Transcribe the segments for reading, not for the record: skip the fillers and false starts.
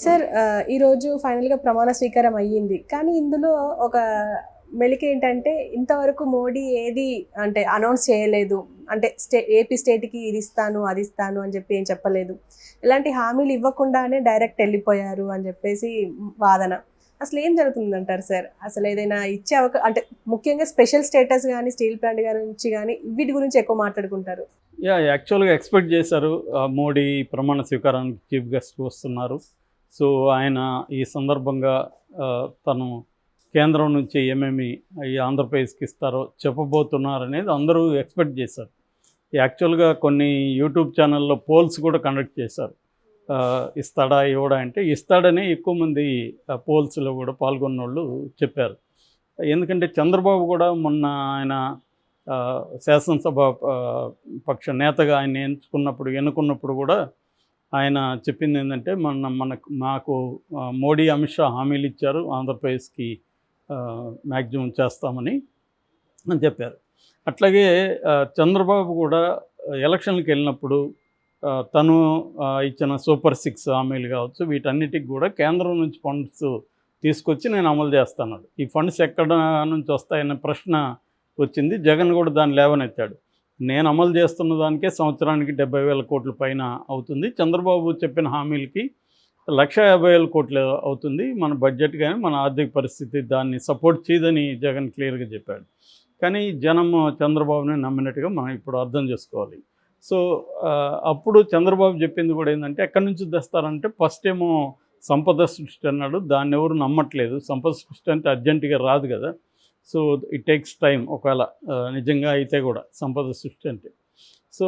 Sir ఈరోజు ఫైనల్‌గా ప్రమాణ స్వీకారం అయ్యింది. కానీ ఇందులో ఒక మెలికేంటంటే ఇంతవరకు మోడీ ఏది అంటే అనౌన్స్ చేయలేదు. అంటే ఏపీ స్టేట్‌కి ఇది ఇస్తాను, అది ఇస్తాను అని చెప్పి ఏం చెప్పలేదు. ఇలాంటి హామీలు ఇవ్వకుండానే డైరెక్ట్ ఎళ్ళిపోయారు అని చెప్పేసి వాదన. అసలేం జరుగుతుందంటారు సార్? అసలేదైనా ఇచ్చే అంటే ముఖ్యంగా స్పెషల్ స్టేటస్ గాని, స్టీల్ ప్లాంట్ గురించి గాని వీటి గురించి ఎక్కువ మాట్లాడుకుంటారు. యాక్చువల్‌గా ఎక్స్‌పెక్ట్ చేశారు. మోడీ ప్రమాణ స్వీకారానికి చీఫ్ గెస్ట్ వస్తున్నారు. సో, ఆయన ఈ సందర్భంగా తను కేంద్రం నుంచి ఏమేమి ఈ ఆంధ్రప్రదేశ్‌కి ఇస్తారో చెప్పబోతున్నారనేది అందరూ ఎక్స్‌పెక్ట్ చేశారు. యాక్చువల్‌గా కొన్ని యూట్యూబ్ ఛానల్‌లో పోల్స్ కూడా కండక్ట్ చేశారు. ఇస్తాడా? ఇవ్వడా? అంటే ఇస్తాడని ఎక్కువ మంది పోల్స్‌లో కూడా పాల్గొన్నోళ్ళు చెప్పారు. ఎందుకంటే చంద్రబాబు కూడా మొన్న ఆయన శాసనసభ పక్ష నేతగా ఆయన ఎన్నుకున్నప్పుడు కూడా ఆయన చెప్పింది ఏంటంటే మాకు మోడీ అమిత్ షా హామీలు ఇచ్చారు, ఆంధ్రప్రదేశ్కి మ్యాక్సిమం చేస్తామని అని చెప్పారు. అట్లాగే చంద్రబాబు కూడా ఎలక్షన్కి వెళ్ళినప్పుడు తను ఇచ్చిన సూపర్ 6 హామీలు కావచ్చు, వీటన్నిటికి కూడా కేంద్రం నుంచి ఫండ్స్ తీసుకొచ్చి నేను అమలు చేస్తాను. ఈ ఫండ్స్ ఎక్కడ నుంచి వస్తాయన్న ప్రశ్న వచ్చింది. జగన్ కూడా దాన్ని లేవనెత్తాడు. నేను అమలు చేస్తున్న దానికే సంవత్సరానికి 70,000 కోట్ల పైన అవుతుంది. చంద్రబాబు చెప్పిన హామీలకి 1,50,000 కోట్లు అవుతుంది. మన బడ్జెట్ కానీ మన ఆర్థిక పరిస్థితి దాన్ని సపోర్ట్ చేయదని జగన్ క్లియర్గా చెప్పాడు. కానీ జనం చంద్రబాబుని నమ్మినట్టుగా మనం ఇప్పుడు అర్థం చేసుకోవాలి. సో, అప్పుడు చంద్రబాబు చెప్పింది కూడా ఏంటంటే ఎక్కడి నుంచి తెస్తారంటే ఫస్ట్ ఏమో సంపద సృష్టి అన్నాడు. దాన్ని ఎవరు నమ్మట్లేదు. సంపద సృష్టి అంటే అర్జెంటుగా రాదు కదా. So it takes time. ఒకవేళ నిజంగా అయితే కూడా సంపద సృష్టి అంటే. సో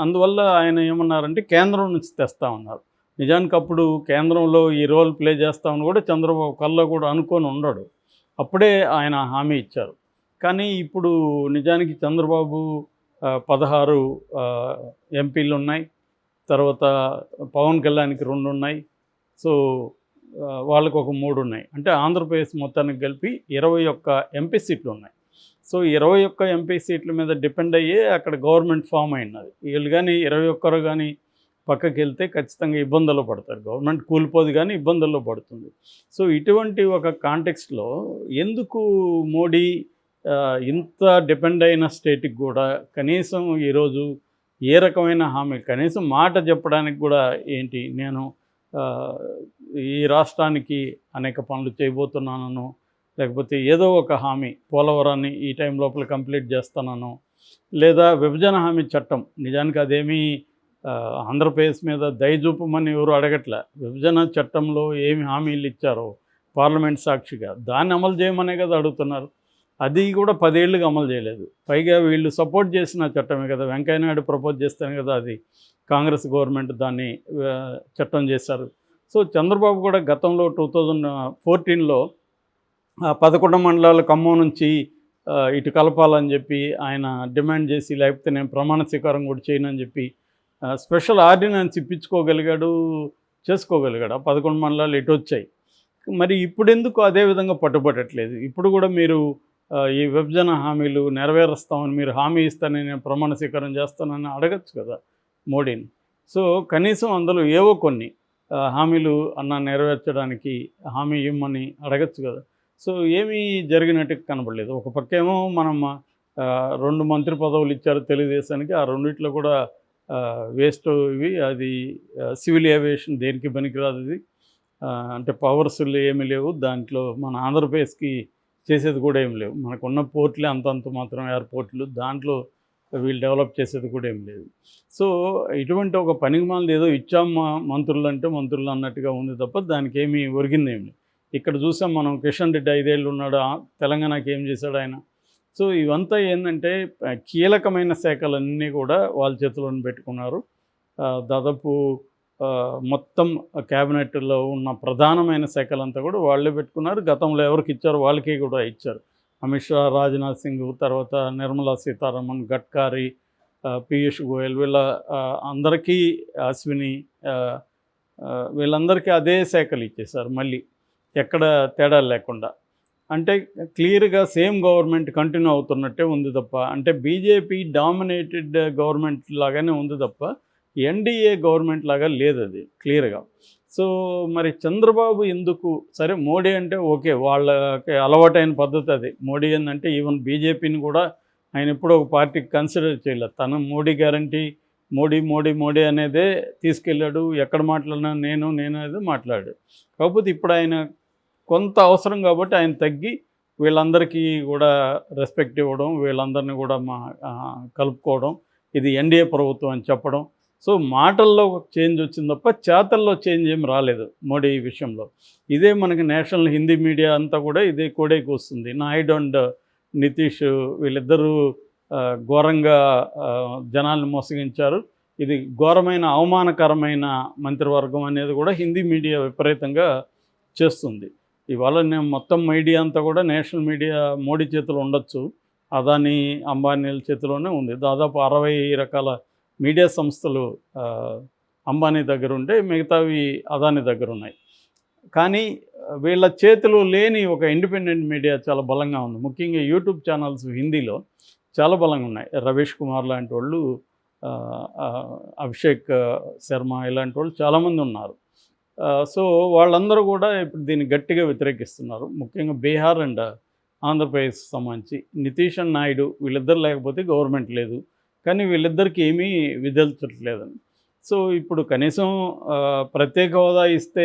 అందువల్ల ఆయన ఏమన్నారంటే కేంద్రం నుంచి తెస్తామన్నారు. నిజానికి అప్పుడు కేంద్రంలో ఈ రోల్ ప్లే చేస్తామని కూడా చంద్రబాబు కల్లో కూడా అనుకొని ఉండడు. అప్పుడే ఆయన హామీ ఇచ్చారు. కానీ ఇప్పుడు నిజానికి చంద్రబాబు 16 ఎంపీలు ఉన్నాయి. తర్వాత పవన్ కళ్యాణ్కి 2 ఉన్నాయి. సో వాళ్ళకు ఒక 3 ఉన్నాయి. అంటే ఆంధ్రప్రదేశ్ మొత్తానికి కలిపి 21 ఎంపీ సీట్లు ఉన్నాయి. సో 21 ఎంపీ సీట్ల మీద డిపెండ్ అయ్యే అక్కడ గవర్నమెంట్ ఫామ్ అయినది. వీళ్ళు కానీ 21 కానీ పక్కకి వెళ్తే ఖచ్చితంగా ఇబ్బందుల్లో పడతారు. గవర్నమెంట్ కూలిపోదు కానీ ఇబ్బందుల్లో పడుతుంది. సో ఇటువంటి ఒక కాంటెక్స్ట్లో ఎందుకు మోడీ ఇంత డిపెండ్ అయిన స్టేట్కి కూడా కనీసం ఈరోజు ఏ రకమైన హామీ, కనీసం మాట చెప్పడానికి కూడా ఏంటి, నేను ఈ రాష్ట్రానికి అనేక పనులు చేయబోతున్నాను, లేకపోతే ఏదో ఒక హామీ, పోలవరాన్ని ఈ టైం లోపల కంప్లీట్ చేస్తానను, లేదా విభజన హామీ చట్టం, నిజానికి అదేమీ ఆంధ్రప్రదేశ్ మీద దయచూపమని ఎవరు అడగట్లే. విభజన చట్టంలో ఏమి హామీలు ఇచ్చారో పార్లమెంట్ సాక్షిగా దాన్ని అమలు చేయమనే కదా అడుగుతున్నారు. అది కూడా 10 ఏళ్ళుగా అమలు చేయలేదు. పైగా వీళ్ళు సపోర్ట్ చేసిన చట్టమే కదా, వెంకయ్యనాయుడు ప్రపోజ్ చేస్తేనే కదా అది కాంగ్రెస్ గవర్నమెంట్ దాన్ని చట్టం చేశారు. సో చంద్రబాబు కూడా గతంలో 2014లో 11 మండలాలు ఖమ్మం నుంచి ఇటు కలపాలని చెప్పి ఆయన డిమాండ్ చేసి, లేకపోతే నేను ప్రమాణ స్వీకారం కూడా చేయనని చెప్పి స్పెషల్ ఆర్డినెన్స్ ఇప్పించుకోగలిగాడు, చేసుకోగలిగాడు. ఆ 11 మండలాలు ఇటు వచ్చాయి. మరి ఇప్పుడు ఎందుకు అదే విధంగా పట్టుబట్టట్లేదు? ఇప్పుడు కూడా మీరు ఈ విభజన హామీలు నెరవేరుస్తామని మీరు హామీ ఇస్తానని నేను ప్రమాణ స్వీకారం చేస్తానని అడగచ్చు కదా మోడీని. సో కనీసం అందులో ఏవో కొన్ని హామీలు నెరవేర్చడానికి హామీ ఇవ్వమని అడగచ్చు కదా. సో ఏమీ జరిగినట్టు కనబడలేదు. ఒక పక్కేమో మనం 2 మంత్రి పదవులు ఇచ్చారు తెలుగుదేశానికి. ఆ రెండిట్లో కూడా వేస్ట్ ఇవి. అది సివిల్ ఏవియేషన్ దేనికి పనికిరాదు. ఇది అంటే పవర్స్ ఏమీ లేవు దాంట్లో. మన ఆంధ్రప్రదేశ్కి చేసేది కూడా ఏం లేవు. మనకున్న పోర్టులే అంతంత మాత్రం ఎయిర్పోర్ట్లు, దాంట్లో వీళ్ళు డెవలప్ చేసేది కూడా ఏం లేదు. సో ఇటువంటి ఒక పనికిమాలిన ఏదో ఇచ్చాము మంత్రులు అంటే మంత్రులు అన్నట్టుగా ఉంది తప్ప దానికి ఏమీ ఒరిగిందేమి. ఇక్కడ చూసాం మనం, కిషన్ రెడ్డి 5 ఏళ్ళు ఉన్నాడు, తెలంగాణకి ఏం చేశాడు ఆయన. సో ఇవంతా ఏంటంటే కీలకమైన శాఖలన్నీ కూడా వాళ్ళ చేతిలోనే పెట్టుకున్నారు. దాదాపు మొత్తం క్యాబినెట్లో ఉన్న ప్రధానమైన శాఖలంతా కూడా వాళ్ళే పెట్టుకున్నారు. గతంలో ఎవరికి ఇచ్చారో వాళ్ళకే కూడా ఇచ్చారు. అమిత్ షా, రాజ్నాథ్ సింగ్, తర్వాత నిర్మలా సీతారామన్, గడ్కరీ, పీయూష్ గోయల్, వీళ్ళ అందరికీ, అశ్విని, వీళ్ళందరికీ అదే శాఖలు ఇచ్చేశారు మళ్ళీ, ఎక్కడ తేడా లేకుండా. అంటే క్లియర్గా సేమ్ గవర్నమెంట్ కంటిన్యూ అవుతున్నట్టే ఉంది తప్ప, అంటే బీజేపీ డామినేటెడ్ గవర్నమెంట్ లాగానే ఉంది తప్ప ఎన్డీఏ గవర్నమెంట్ లాగా లేదు అది క్లియర్గా. సో మరి చంద్రబాబు ఎందుకు, సరే మోడీ అంటే ఓకే, వాళ్ళకి అలవాటైన పద్ధతి అది. మోడీ ఏంటంటే ఈవెన్ బీజేపీని కూడా ఆయన ఎప్పుడూ ఒక పార్టీకి కన్సిడర్ చేయలేదు. తను మోడీ గ్యారంటీ, మోడీ మోడీ మోడీ అనేదే తీసుకెళ్ళాడు. ఎక్కడ మాట్లాడినా నేను అనేది మాట్లాడాడు. కాకపోతే ఇప్పుడు ఆయన కొంత అవసరం కాబట్టి ఆయన తగ్గి వీళ్ళందరికీ కూడా రెస్పెక్ట్ ఇవ్వడం, వీళ్ళందరినీ కూడా కలుపుకోవడం, ఇది ఎన్డీఏ ప్రభుత్వం అని చెప్పడం. సో మాటల్లో చేంజ్ వచ్చింది తప్ప చేతల్లో చేంజ్ ఏం రాలేదు మోడీ విషయంలో. ఇదే మనకి నేషనల్ హిందీ మీడియా అంతా కూడా ఇదే కోడేకి వస్తుంది. నాయుడు అండ్ నితీష్ వీళ్ళిద్దరూ ఘోరంగా జనాల్ని మోసగించారు, ఇది ఘోరమైన అవమానకరమైన మంత్రివర్గం అనేది కూడా హిందీ మీడియా విపరీతంగా చేస్తుంది. ఇవాళ నేను మొత్తం మీడియా అంతా కూడా నేషనల్ మీడియా మోడీ చేతిలో ఉండొచ్చు, అదానీ అంబానీల చేతిలోనే ఉంది. దాదాపు 60 రకాల మీడియా సంస్థలు అంబానీ దగ్గర ఉంటే మిగతావి అదానీ దగ్గర ఉన్నాయి. కానీ వీళ్ళ చేతిలో లేని ఒక ఇండిపెండెంట్ మీడియా చాలా బలంగా ఉంది. ముఖ్యంగా యూట్యూబ్ ఛానల్స్ హిందీలో చాలా బలంగా ఉన్నాయి. రవీష్ కుమార్ లాంటి వాళ్ళు, అభిషేక్ శర్మ ఇలాంటి వాళ్ళు చాలామంది ఉన్నారు. సో వాళ్ళందరూ కూడా ఇప్పుడు దీన్ని గట్టిగా వ్యతిరేకిస్తున్నారు. ముఖ్యంగా బీహార్ అండ్ ఆంధ్రప్రదేశ్కి సంబంధించి నితీష్ అండ్ నాయుడు వీళ్ళిద్దరు లేకపోతే గవర్నమెంట్ లేదు, కానీ వీళ్ళిద్దరికి ఏమీ విదల్చట్లేదని. సో ఇప్పుడు కనీసం ప్రత్యేక హోదా ఇస్తే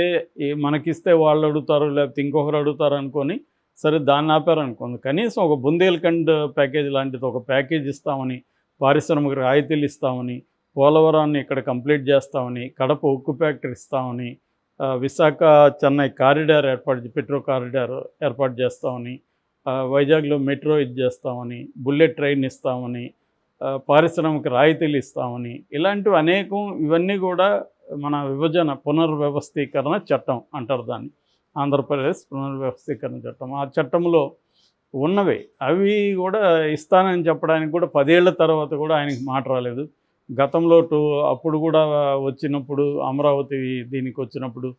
మనకిస్తే వాళ్ళు అడుగుతారు, లేకపోతే ఇంకొకరు అడుగుతారు అనుకొని సరే దాన్ని ఆపారనుకోండి. కనీసం ఒక బుందేల్ఖండ్ ప్యాకేజ్ లాంటిది ఒక ప్యాకేజ్ ఇస్తామని, పారిశ్రామిక రాయితీలు ఇస్తామని, పోలవరాన్ని ఇక్కడ కంప్లీట్ చేస్తామని, కడప ఉక్కు ఫ్యాక్టరీ ఇస్తామని, Visakha Chennai corridor petro corridor ఏర్పాటు చేస్తామని, వైజాగ్లో మెట్రో ఇది చేస్తామని, బుల్లెట్ ట్రైన్ ఇస్తామని, పారిశ్రామిక రాయితీలు ఇస్తామని, ఇలాంటివి అనేకం. ఇవన్నీ కూడా మన విభజన పునర్వ్యవస్థీకరణ చట్టం అంటారు దాన్ని, ఆంధ్రప్రదేశ్ పునర్వ్యవస్థీకరణ చట్టం. ఆ చట్టంలో ఉన్నవి అవి కూడా ఇస్తానని చెప్పడానికి కూడా 10 ఏళ్ల తర్వాత కూడా ఆయనకి మాట రాలేదు. గతంలో అప్పుడు కూడా వచ్చినప్పుడు అమరావతి దీనికి వచ్చినప్పుడు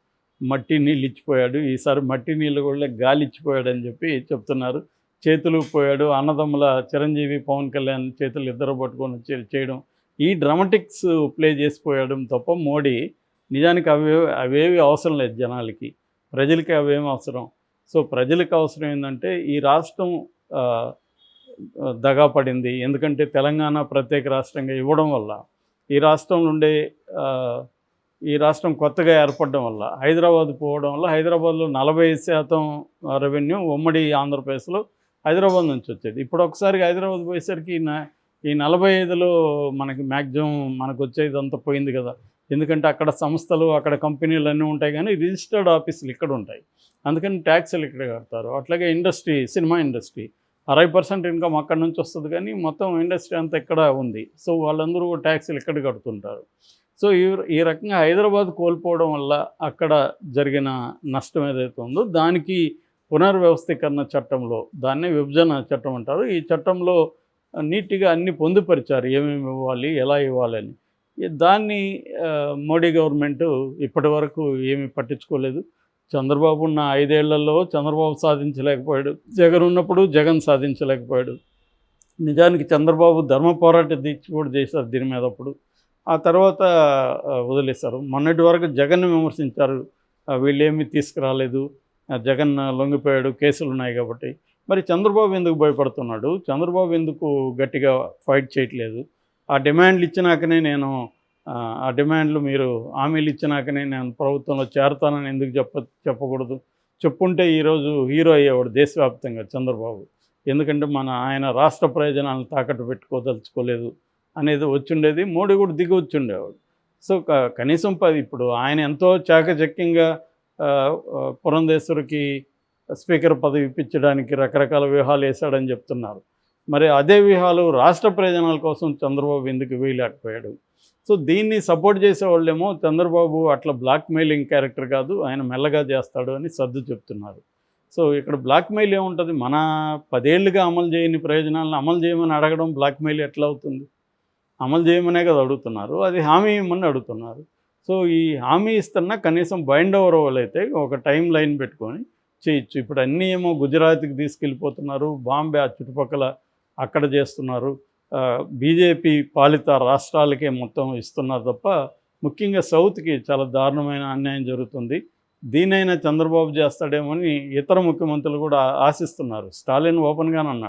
మట్టి నీళ్ళు ఇచ్చిపోయాడు, ఈసారి మట్టి నీళ్ళు కూడా గాలి ఇచ్చిపోయాడు అని చెప్పి చెప్తున్నారు. చేతులు పోయాడు, అన్నదమ్ముల చిరంజీవి పవన్ కళ్యాణ్ చేతులు ఇద్దరు పట్టుకొని చేయడం, ఈ డ్రామాటిక్స్ ప్లే చేసిపోయాడు తప్ప మోడీ నిజానికి అవేవి అవసరం లేదు జనాలకి, ప్రజలకి అవేమి అవసరం. సో ప్రజలకు అవసరం ఏంటంటే ఈ రాష్ట్రం దగా పడింది. ఎందుకంటే తెలంగాణ ప్రత్యేక రాష్ట్రంగా ఇవ్వడం వల్ల ఈ రాష్ట్రం కొత్తగా ఏర్పడడం వల్ల, హైదరాబాద్ పోవడం వల్ల హైదరాబాద్లో 40% రెవెన్యూ ఉమ్మడి ఆంధ్రప్రదేశ్లో హైదరాబాద్ నుంచి వచ్చేది. ఇప్పుడు ఒకసారి హైదరాబాద్ పోయేసరికి ఈ 45లో మనకి మ్యాక్సిమం మనకు వచ్చేది అంతా పోయింది కదా. ఎందుకంటే అక్కడ సంస్థలు, అక్కడ కంపెనీలు అన్నీ ఉంటాయి, కానీ రిజిస్టర్డ్ ఆఫీసులు ఇక్కడ ఉంటాయి, అందుకని ట్యాక్సులు ఇక్కడ కడతారు. అట్లాగే ఇండస్ట్రీ, సినిమా ఇండస్ట్రీ 60% ఇన్కమ్ అక్కడ నుంచి వస్తుంది, కానీ మొత్తం ఇండస్ట్రీ అంతా ఇక్కడ ఉంది. సో వాళ్ళందరూ ట్యాక్సులు ఇక్కడ కడుతుంటారు. సో ఈ రకంగా హైదరాబాద్ కోల్పోవడం వల్ల అక్కడ జరిగిన నష్టం ఏదైతే ఉందో దానికి పునర్వ్యవస్థీకరణ చట్టంలో, దాన్నే విభజన చట్టం అంటారు, ఈ చట్టంలో నీట్గా అన్ని పొందుపరిచారు ఏమేమి ఇవ్వాలి, ఎలా ఇవ్వాలని. దాన్ని మోడీ గవర్నమెంటు ఇప్పటి వరకు ఏమీ పట్టించుకోలేదు. చంద్రబాబు ఉన్న 5 ఏళ్లలో చంద్రబాబు సాధించలేకపోయాడు, జగన్ ఉన్నప్పుడు జగన్ సాధించలేకపోయాడు. నిజానికి చంద్రబాబు ధర్మ పోరాట దీక్ష కూడా చేశారు దీని మీద. అప్పుడు ఆ తర్వాత వదిలేశారు. మొన్నటి వరకు జగన్ను విమర్శించారు, వీళ్ళేమీ తీసుకురాలేదు, జగన్ లొంగిపోయాడు, కేసులు ఉన్నాయి కాబట్టి. మరి చంద్రబాబు ఎందుకు భయపడుతున్నాడు, చంద్రబాబు ఎందుకు గట్టిగా ఫైట్ చేయట్లేదు? ఆ డిమాండ్లు ఇచ్చినాకనే ఆ డిమాండ్లు మీరు హామీలు ఇచ్చినాకనే నేను ప్రభుత్వంలో చేరతానని ఎందుకు చెప్పకూడదు? చెప్పుంటే ఈరోజు హీరో అయ్యేవాడు దేశవ్యాప్తంగా చంద్రబాబు. ఎందుకంటే ఆయన రాష్ట్ర ప్రయోజనాలను తాకట్టు పెట్టుకోదలుచుకోలేదు అనేది వచ్చిండేది, మోడీ కూడా దిగి వచ్చిండేవాడు. సో కనీసం ఇప్పుడు ఆయన ఎంతో చాకచక్యంగా పురంధేశ్వరికి స్పీకర్ పదవి ఇప్పించడానికి రకరకాల వ్యూహాలు వేశాడని చెప్తున్నారు. మరి అదే వ్యూహాలు రాష్ట్ర ప్రయోజనాల కోసం చంద్రబాబు ఎందుకు వేయలేకపోయాడు? సో దీన్ని సపోర్ట్ చేసేవాళ్ళేమో చంద్రబాబు అట్లా బ్లాక్మెయిలింగ్ క్యారెక్టర్ కాదు, ఆయన మెల్లగా చేస్తాడు అని సర్దు చెప్తున్నారు. సో ఇక్కడ బ్లాక్మెయిల్ ఏముంటుంది? మన 10 ఏళ్ళుగా అమలు చేయని ప్రయోజనాలను అమలు చేయమని అడగడం బ్లాక్మెయిల్ ఎట్లా అవుతుంది? అమలు చేయమనే కదా అడుగుతున్నారు, అది హామీ ఇవ్వమని అడుగుతున్నారు. సో ఈ హామీ ఇస్తున్నా కనీసం బైండ్ ఓవర్ వాళ్ళైతే ఒక టైం లైన్ పెట్టుకొని చేయొచ్చు. ఇప్పుడు అన్నీ ఏమో గుజరాత్కి తీసుకెళ్ళిపోతున్నారు, బాంబే ఆ చుట్టుపక్కల అక్కడ చేస్తున్నారు, బీజేపీ పాలిత రాష్ట్రాలకే మొత్తం ఇస్తున్నారు తప్ప ముఖ్యంగా సౌత్కి చాలా దారుణమైన అన్యాయం జరుగుతుంది. దీనైనా చంద్రబాబు చేస్తాడేమో అని ఇతర ముఖ్యమంత్రులు కూడా ఆశిస్తున్నారు. స్టాలిన్ ఓపెన్గానే అన్నాడు.